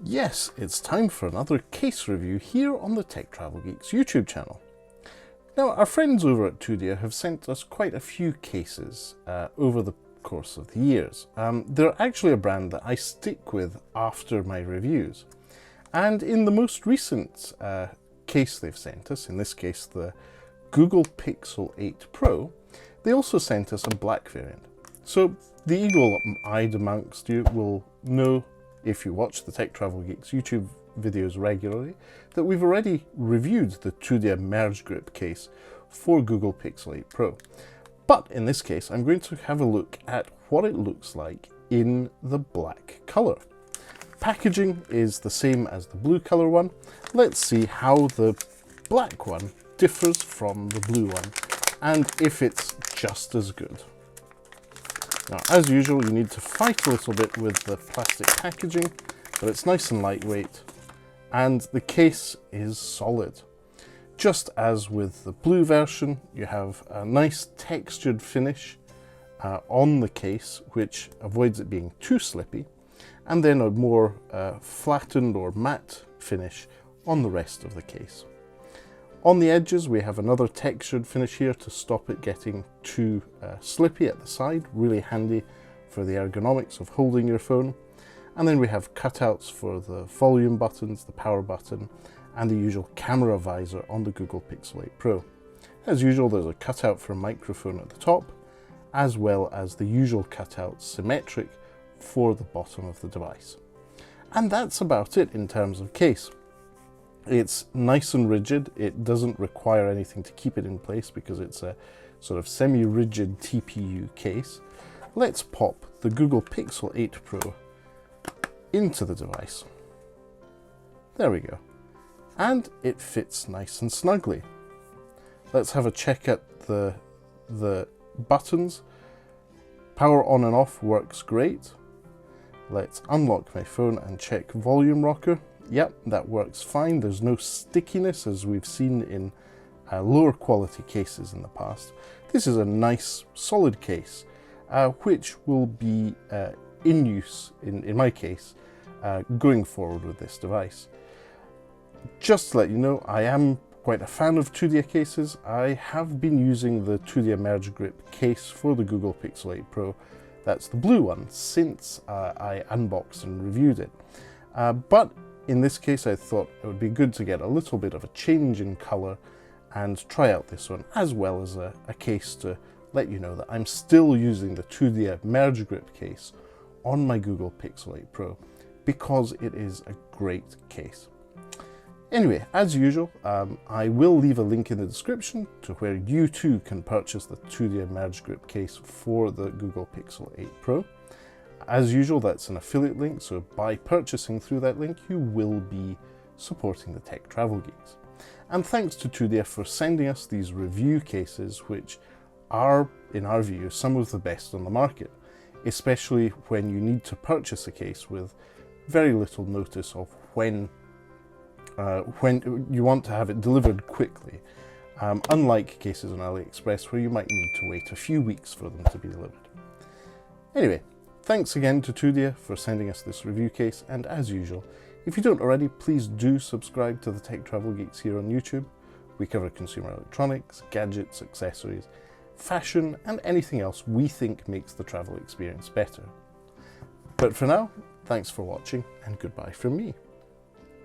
Yes, it's time for another case review here on the Tech Travel Geeks YouTube channel. Now, our friends over at TUDIA have sent us quite a few cases over the course of the years. They're actually a brand that I stick with after my reviews. And in the most recent case they've sent us, in this case the Google Pixel 8 Pro, they also sent us a black variant. So the eagle-eyed amongst you will know, if you watch the Tech Travel Geeks YouTube videos regularly, that we've already reviewed the TUDIA MergeGrip case for Google Pixel 8 Pro. But in this case, I'm going to have a look at what it looks like in the black color. Packaging is the same as the blue color one. Let's see how the black one differs from the blue one and if it's just as good. Now, as usual, you need to fight a little bit with the plastic packaging, but it's nice and lightweight, and the case is solid. Just as with the blue version, you have a nice textured finish on the case, which avoids it being too slippy, and then a more flattened or matte finish on the rest of the case. On the edges, we have another textured finish here to stop it getting too slippy at the side, really handy for the ergonomics of holding your phone. And then we have cutouts for the volume buttons, the power button, and the usual camera visor on the Google Pixel 8 Pro. As usual, there's a cutout for a microphone at the top, as well as the usual cutouts symmetric for the bottom of the device. And that's about it in terms of case. It's nice and rigid. It doesn't require anything to keep it in place because it's a sort of semi-rigid TPU case. Let's pop the Google Pixel 8 Pro into the device. There we go. And it fits nice and snugly. Let's have a check at the buttons. Power on and off works great. Let's unlock my phone and check volume rocker. Yep, that works fine. There's no stickiness as we've seen in lower quality cases in the past. This is a nice solid case which will be in use, in my case, going forward with this device. Just to let you know, I am quite a fan of TUDIA cases. I have been using the TUDIA MergeGrip case for the Google Pixel 8 Pro, that's the blue one, since I unboxed and reviewed it. But in this case, I thought it would be good to get a little bit of a change in color and try out this one, as well as a case to let you know that I'm still using the TUDIA MergeGrip case on my Google Pixel 8 Pro because it is a great case. Anyway, as usual, I will leave a link in the description to where you too can purchase the TUDIA MergeGrip case for the Google Pixel 8 Pro. As usual, that's an affiliate link, so by purchasing through that link, you will be supporting the Tech Travel Geeks. And thanks to TUDIA for sending us these review cases, which are, in our view, some of the best on the market, especially when you need to purchase a case with very little notice of when you want to have it delivered quickly, unlike cases on AliExpress where you might need to wait a few weeks for them to be delivered. Anyway, thanks again to TUDIA for sending us this review case, and as usual, if you don't already, please do subscribe to the Tech Travel Geeks here on YouTube. We cover consumer electronics, gadgets, accessories, fashion, and anything else we think makes the travel experience better. But for now, thanks for watching, and goodbye from me.